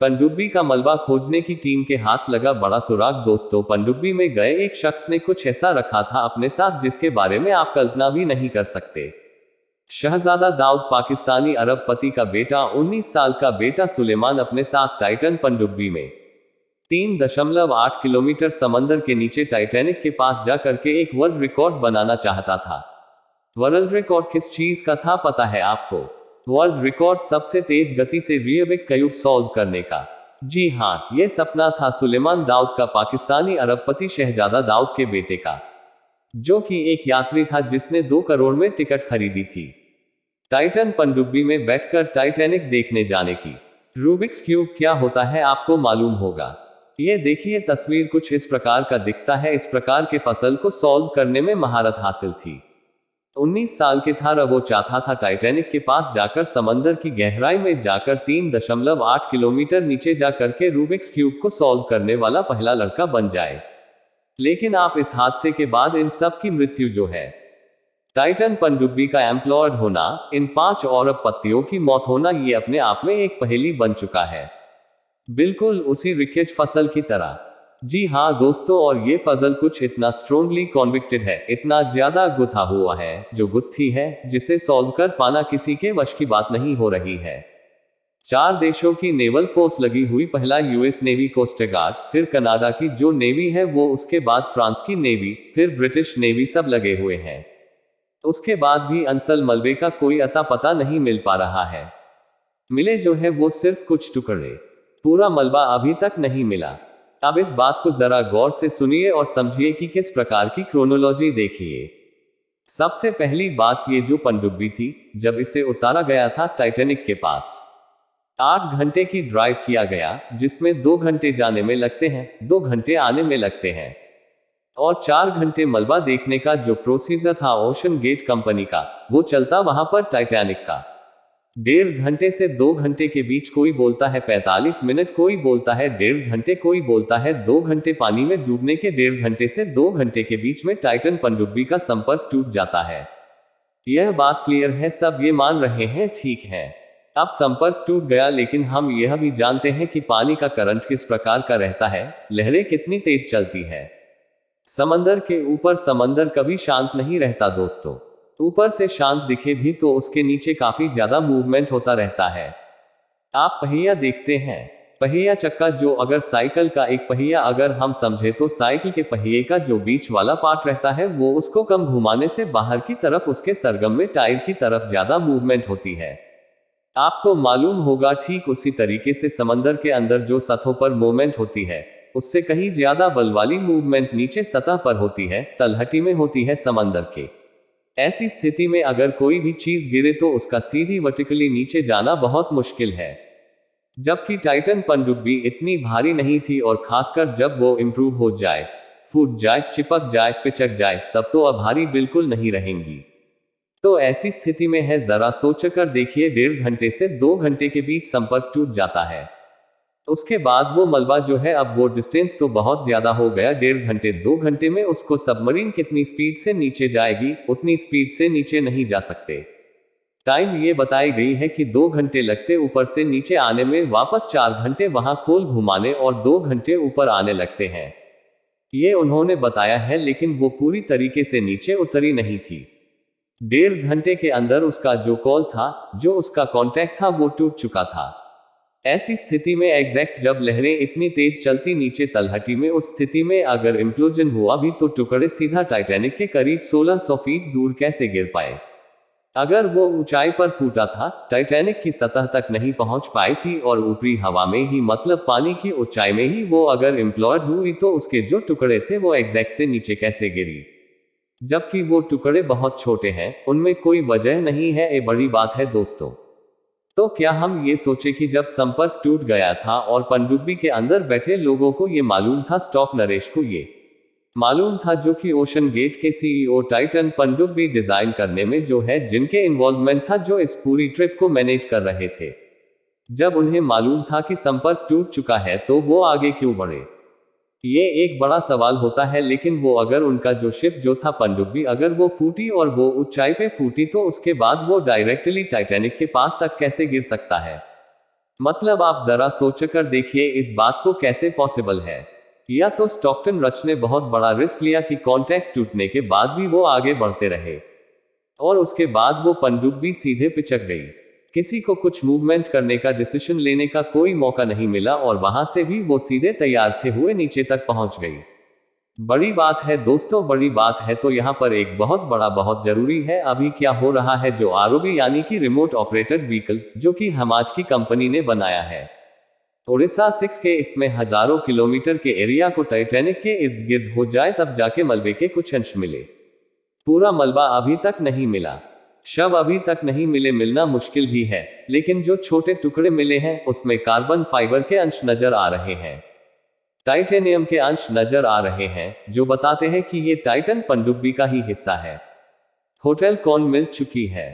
पनडुब्बी का मलबा खोजने की टीम के हाथ लगा बड़ा सुराग। दोस्तों, पनडुब्बी में गए एक शख्स ने कुछ ऐसा रखा था अपने साथ जिसके बारे में आप कल्पना भी नहीं कर सकते। शहजादा दाऊद पाकिस्तानी अरबपति का बेटा 19 साल का बेटा सुलेमान अपने साथ टाइटन पनडुब्बी में 3.8 किलोमीटर समंदर के नीचे टाइटैनिक के पास जा करके एक वर्ल्ड रिकॉर्ड बनाना चाहता था। वर्ल्ड रिकॉर्ड किस चीज का था पता है आपको? वर्ल्ड रिकॉर्ड सबसे तेज गति से रूबिक क्यूब सॉल्व करने का। जी हाँ, यह सपना था सुलेमान दाऊद का, पाकिस्तानी अरबपति शहजादा दाऊद के बेटे का, जो कि एक यात्री था जिसने 2 करोड़ में टिकट खरीदी थी टाइटन पनडुब्बी में बैठकर टाइटैनिक देखने जाने की। रूबिक्स क्यूब क्या होता है आपको मालूम होगा। ये देखिए, तस्वीर कुछ इस प्रकार का दिखता है। इस प्रकार के फसल को सॉल्व करने में महारत हासिल थी। 19 साल के था वो चाहता था टाइटैनिक के पास जाकर समंदर की गहराई में जाकर 3.8 किलोमीटर नीचे जाकर के रूबिक्स क्यूब को सॉल्व करने वाला पहला लड़का बन जाए। लेकिन आप इस हादसे के बाद इन सब की मृत्यु जो है, टाइटन पनडुब्बी का एम्प्लॉयड होना, इन 5 अरबपतियों की मौत होना, ये अपने आप में एक पहेली बन चुका है, बिल्कुल उसी रिकेट फसल की तरह। जी हाँ दोस्तों, और ये फजल कुछ इतना स्ट्रोंगली कॉन्विक्टेड है, इतना ज्यादा गुथा हुआ है, जो गुत्थी है जिसे सॉल्व कर पाना किसी के वश की बात नहीं हो रही है। 4 देशों की नेवल फोर्स लगी हुई, पहला यूएस नेवी कोस्ट गार्ड, फिर कनाडा की जो नेवी है वो, उसके बाद फ्रांस की नेवी, फिर ब्रिटिश नेवी, सब लगे हुए हैं। उसके बाद भी अंसल मलबे का कोई अता पता नहीं मिल पा रहा है। मिले जो है वो सिर्फ कुछ टुकड़े, पूरा मलबा अभी तक नहीं मिला। अब इस बात को जरा गौर से सुनिए और समझिए कि किस प्रकार की क्रोनोलॉजी देखिए। सबसे पहली बात, ये जो पनडुब्बी थी, जब इसे उतारा गया था टाइटैनिक के पास, 8 घंटे की ड्राइव किया गया, जिसमें 2 घंटे जाने में लगते हैं, 2 घंटे आने में लगते हैं, और 4 घंटे मलबा देखने का जो प्रोसीजर था ओशन गेट कंपनी का, वो चलता वहां पर टाइटैनिक का। 1.5 घंटे से 2 घंटे के बीच कोई बोलता है 45 मिनट, कोई बोलता है 1.5 घंटे, कोई बोलता है 2 घंटे। पानी में डूबने के 1.5 घंटे से 2 घंटे के बीच में टाइटन पनडुब्बी का संपर्क टूट जाता है। यह बात क्लियर है, सब ये मान रहे हैं, ठीक है। अब संपर्क टूट गया, लेकिन हम यह भी जानते हैं कि पानी का करंट किस प्रकार का रहता है, लहरें कितनी तेज चलती है। समंदर के ऊपर समंदर कभी शांत नहीं रहता दोस्तों। ऊपर से शांत दिखे भी तो उसके नीचे काफी ज्यादा मूवमेंट होता रहता है। आप पहिया देखते हैं, पहिया चक्का, जो अगर साइकिल का एक पहिया अगर हम समझे तो साइकिल के पहिए का जो बीच वाला पार्ट रहता है वो, उसको कम घुमाने से बाहर की तरफ उसके सरगम में टायर की तरफ ज्यादा मूवमेंट होती है। आपको मालूम होगा ठीक उसी तरीके से समंदर के अंदर जो सतहों पर मूवमेंट होती है, उससे कहीं ज्यादा बल वाली मूवमेंट नीचे सतह पर होती है, तलहटी में होती है समंदर के। ऐसी स्थिति में अगर कोई भी चीज गिरे तो उसका सीधी वर्टिकली नीचे जाना बहुत मुश्किल है। जबकि टाइटन पनडुब्बी इतनी भारी नहीं थी, और खासकर जब वो इंप्रूव हो जाए, फूट जाए, चिपक जाए, पिचक जाए, तब तो भारी बिल्कुल नहीं रहेंगी। तो ऐसी स्थिति में है, जरा सोचकर देखिए, 1.5 घंटे से 2 घंटे के बीच संपर्क टूट जाता है। उसके बाद वो मलबा जो है, अब वो डिस्टेंस तो बहुत ज्यादा हो गया, 1.5 घंटे 2 घंटे में उसको सबमरीन कितनी स्पीड से नीचे जाएगी, उतनी स्पीड से नीचे नहीं जा सकते। टाइम ये बताई गई है कि 2 घंटे लगते ऊपर से नीचे आने में, वापस 4 घंटे वहां खोल घुमाने और 2 घंटे ऊपर आने लगते हैं। ये उन्होंने बताया है, लेकिन वो पूरी तरीके से नीचे उतरी नहीं थी। 1.5 घंटे के अंदर उसका जो कॉल था, जो उसका कॉन्टैक्ट था, वो टूट चुका था। ऐसी स्थिति में एग्जैक्ट जब लहरें इतनी तेज चलती नीचे तलहटी में, उस स्थिति में अगर इंप्लोजन हुआ भी तो टुकड़े सीधा टाइटैनिक के करीब 1600 फीट दूर कैसे गिर पाए। अगर वो ऊंचाई पर फूटा था, टाइटैनिक की सतह तक नहीं पहुंच पाई थी, और ऊपरी हवा में ही, मतलब पानी की ऊंचाई में ही वो अगर इंप्लॉयड हुई, तो उसके जो टुकड़े थे वो एग्जैक्ट से नीचे कैसे गिरी। जबकि वो टुकड़े बहुत छोटे हैं, उनमें कोई वजह नहीं है। ये बड़ी बात है दोस्तों। तो क्या हम ये सोचे कि जब संपर्क टूट गया था और पनडुब्बी के अंदर बैठे लोगों को ये मालूम था, स्टॉक नरेश को ये मालूम था, जो कि ओशन गेट के सीईओ, टाइटन पनडुब्बी डिजाइन करने में जो है, जिनके इन्वॉल्वमेंट था, जो इस पूरी ट्रिप को मैनेज कर रहे थे, जब उन्हें मालूम था कि संपर्क टूट चुका है, तो वो आगे क्यों बढ़े? ये एक बड़ा सवाल होता है। लेकिन वो अगर उनका जो शिप जो था पनडुब्बी, अगर वो फूटी और वो ऊंचाई पे फूटी, तो उसके बाद वो डायरेक्टली टाइटैनिक के पास तक कैसे गिर सकता है? मतलब आप जरा सोचकर देखिए इस बात को कैसे पॉसिबल है। या तो स्टॉकटन रच ने बहुत बड़ा रिस्क लिया कि कॉन्टैक्ट टूटने के बाद भी वो आगे बढ़ते रहे, और उसके बाद वो पनडुब्बी सीधे पिचक गई। किसी को कुछ मूवमेंट करने का डिसीजन लेने का कोई मौका नहीं मिला और वहां से भी वो सीधे तैयार थे हुए नीचे तक पहुंच गई। बड़ी बात है दोस्तों, बड़ी बात है। तो यहाँ पर एक बहुत बड़ा बहुत जरूरी है, अभी क्या हो रहा है जो आरओबी यानी कि रिमोट ऑपरेटेड व्हीकल, जो कि हमाज की कंपनी ने बनाया है ओडिशा 6 के, इसमें हजारों किलोमीटर के एरिया को टाइटैनिक के इर्द गिर्द हो जाए तब जाके मलबे के कुछ अंश मिले। पूरा मलबा अभी तक नहीं मिला, शव अभी तक नहीं मिले, मिलना मुश्किल भी है, लेकिन जो छोटे टुकड़े मिले हैं उसमें कार्बन फाइबर के अंश नजर आ रहे हैं, टाइटेनियम के अंश नजर आ रहे हैं, जो बताते हैं कि ये टाइटन पनडुब्बी का ही हिस्सा है। होटल कौन मिल चुकी है,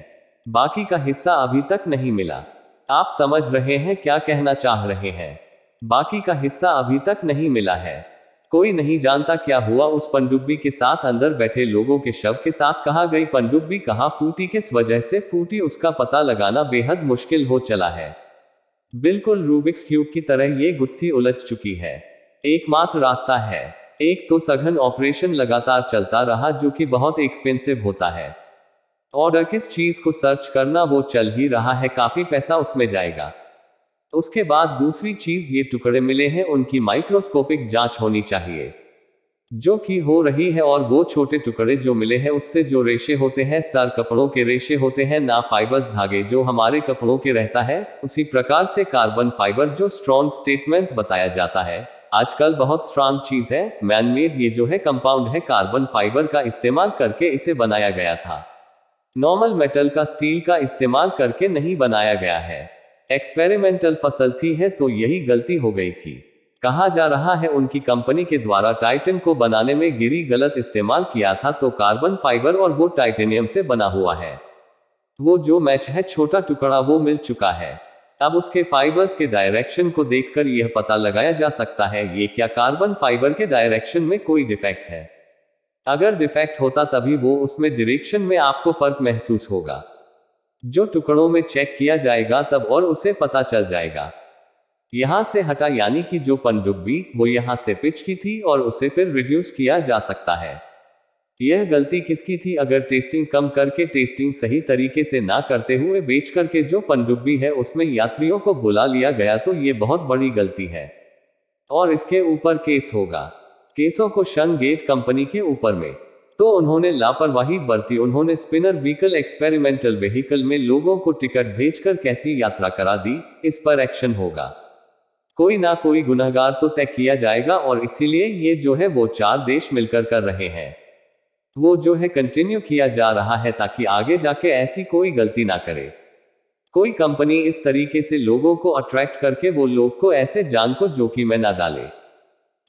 बाकी का हिस्सा अभी तक नहीं मिला। आप समझ रहे हैं क्या कहना चाह रहे हैं? बाकी का हिस्सा अभी तक नहीं मिला है। कोई नहीं जानता क्या हुआ उस पनडुब्बी के साथ, अंदर बैठे लोगों के शव के साथ। कहाँ गई पनडुब्बी, कहाँ फूटी, किस वजह से फूटी, उसका पता लगाना बेहद मुश्किल हो चला है। बिल्कुल रूबिक्स क्यूब की तरह ये गुत्थी उलझ चुकी है। एकमात्र रास्ता है, एक तो सघन ऑपरेशन लगातार चलता रहा जो कि बहुत एक्सपेंसिव होता है, और किस चीज को सर्च करना वो चल ही रहा है, काफी पैसा उसमें जाएगा। उसके बाद दूसरी चीज, ये टुकड़े मिले हैं, उनकी माइक्रोस्कोपिक जांच होनी चाहिए, जो कि हो रही है। और वो छोटे टुकड़े जो मिले हैं उससे जो रेशे होते हैं, सर कपड़ों के रेशे होते हैं ना, फाइबर्स धागे जो हमारे कपड़ों के रहता है, उसी प्रकार से कार्बन फाइबर जो स्ट्रॉन्ग स्टेटमेंट बताया जाता है। आजकल बहुत स्ट्रांग चीज है, मैनमेड, ये जो है कंपाउंड है, कार्बन फाइबर का इस्तेमाल करके इसे बनाया गया था। नॉर्मल मेटल का, स्टील का इस्तेमाल करके नहीं बनाया गया है। एक्सपेरिमेंटल फसल थी है, तो यही गलती हो गई थी। कहा जा रहा है उनकी कंपनी के द्वारा टाइटन को बनाने में गिरी गलत इस्तेमाल किया था, तो कार्बन फाइबर और वो टाइटेनियम से बना हुआ है। वो जो मैच है, छोटा टुकड़ा वो मिल चुका है। अब उसके फाइबर्स के डायरेक्शन को देखकर यह पता लगाया जा सकता है ये क्या कार्बन फाइबर के डायरेक्शन में कोई डिफेक्ट है। अगर डिफेक्ट होता तभी वो उसमें डायरेक्शन में आपको फर्क महसूस होगा, जो टुकड़ों में चेक किया जाएगा तब, और उसे पता चल जाएगा। यहां से हटा यानी कि जो पनडुब्बी वो यहां से पिच की थी और उसे फिर रिड्यूस किया जा सकता है। यह गलती किसकी थी? अगर टेस्टिंग कम करके, टेस्टिंग सही तरीके से ना करते हुए बेच करके जो पनडुब्बी है उसमें यात्रियों को बुला लिया गया, तो ये बहुत बड़ी गलती है और इसके ऊपर केस होगा। केसों को शन गेट कंपनी के ऊपर में, तो उन्होंने लापरवाही बरती। उन्होंने स्पिनर व्हीकल, एक्सपेरिमेंटल व्हीकल में लोगों को टिकट भेजकर कैसी यात्रा करा दी, इस पर एक्शन होगा। कोई ना कोई गुनहगार तो तय किया जाएगा, और इसीलिए ये जो है वो 4 देश मिलकर कर रहे हैं, वो जो है कंटिन्यू किया जा रहा है, ताकि आगे जाके ऐसी कोई गलती ना करे। कोई कंपनी इस तरीके से लोगों को अट्रैक्ट करके वो लोग को ऐसे जान को जोखिम में ना डाले,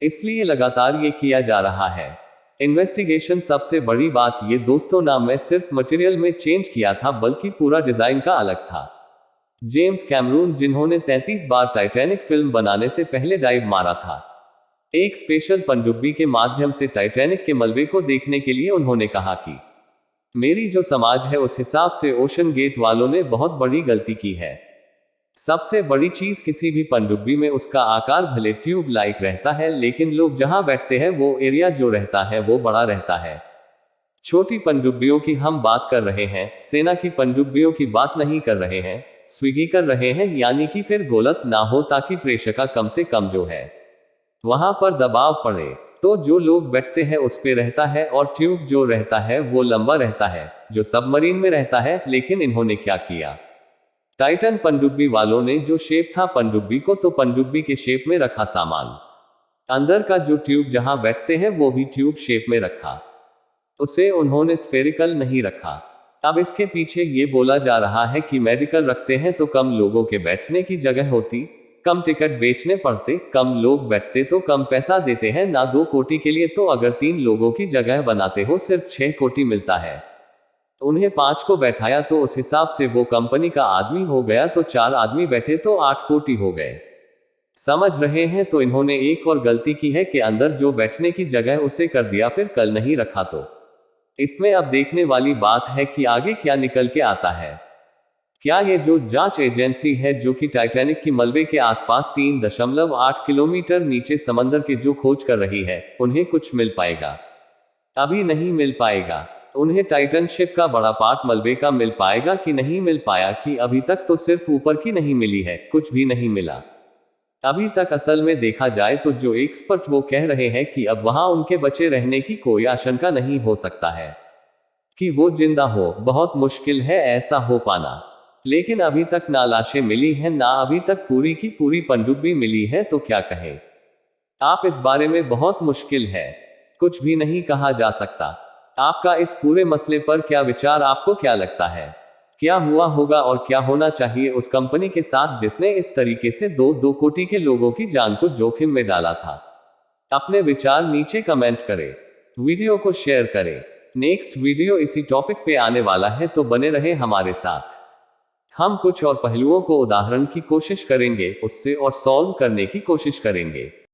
इसलिए लगातार ये किया जा रहा है। इन्वेस्टिगेशन सबसे बड़ी बात ये दोस्तों, ना मैं सिर्फ मटेरियल में चेंज किया था बल्कि पूरा डिजाइन का अलग था। जेम्स कैमरून, जिन्होंने 33 बार टाइटैनिक फिल्म बनाने से पहले डाइव मारा था, एक स्पेशल पनडुब्बी के माध्यम से टाइटैनिक के मलबे को देखने के लिए, उन्होंने कहा कि मेरी जो समाज है उस हिसाब से ओशन गेट वालों ने बहुत बड़ी गलती की है। सबसे बड़ी चीज, किसी भी पनडुब्बी में उसका आकार भले ट्यूब लाइक रहता है, लेकिन लोग जहां बैठते हैं वो एरिया जो रहता है वो बड़ा रहता है। छोटी पनडुब्बियों की हम बात कर रहे हैं, सेना की पनडुब्बियों की बात नहीं कर रहे हैं, स्विगी कर रहे हैं, यानी कि फिर गलत ना हो, ताकि प्रेशर का कम से कम जो है वहां पर दबाव पड़े, तो जो लोग बैठते हैं उस पे रहता है, और ट्यूब जो रहता है वो लंबा रहता है जो सबमरीन में रहता है। लेकिन इन्होंने क्या किया, टाइटन पनडुब्बी वालों ने जो शेप था पनडुब्बी को, तो पनडुब्बी के शेप में रखा सामान, अंदर का जो ट्यूब जहां बैठते हैं वो भी ट्यूब शेप में रखा, उसे उन्होंने स्फेरिकल नहीं रखा। अब इसके पीछे ये बोला जा रहा है कि मेडिकल रखते हैं तो कम लोगों के बैठने की जगह होती, कम टिकट बेचने पड़ते, कम लोग बैठते तो कम पैसा देते हैं ना 2 कोटी के लिए, तो अगर 3 लोगों की जगह बनाते हो सिर्फ 6 कोटी मिलता है, उन्हें 5 को बैठाया तो उस हिसाब से वो कंपनी का आदमी हो गया, तो 4 आदमी बैठे तो 8 कोटी हो गए। समझ रहे हैं? तो इन्होंने एक और गलती की है कि अंदर जो बैठने की जगह उसे कर दिया, फिर कल नहीं रखा। तो इसमें अब देखने वाली बात है कि आगे क्या निकल के आता है। क्या ये जो जांच एजेंसी है जो कि टाइटैनिक की मलबे के आसपास 3.8 किलोमीटर नीचे समंदर के जो खोज कर रही है, उन्हें कुछ मिल पाएगा? अभी नहीं मिल पाएगा। उन्हें टाइटन शिप का बड़ा पार्ट मलबे का मिल पाएगा कि नहीं मिल पाया कि अभी तक तो सिर्फ ऊपर की नहीं मिली है, कुछ भी नहीं मिला अभी तक। असल में देखा जाए तो जो एक्सपर्ट वो कह रहे हैं कि अब वहां उनके बचे रहने की कोई आशंका नहीं हो सकता है कि वो जिंदा हो, बहुत मुश्किल है ऐसा हो पाना। लेकिन अभी तक ना लाशें मिली हैं, ना अभी तक पूरी की पूरी पनडुब्बी मिली है, तो क्या कहें आप इस बारे में? बहुत मुश्किल है, कुछ भी नहीं कहा जा सकता। आपका इस पूरे मसले पर क्या विचार? आपको क्या लगता है क्या हुआ होगा और क्या होना चाहिए उस कंपनी के साथ जिसने इस तरीके से 2 कोटि के लोगों की जान को जोखिम में डाला था? अपने विचार नीचे कमेंट करें, वीडियो को शेयर करें। नेक्स्ट वीडियो इसी टॉपिक पे आने वाला है, तो बने रहे हमारे साथ। हम कुछ और पहलुओं को उदाहरण की कोशिश करेंगे, उससे और सॉल्व करने की कोशिश करेंगे।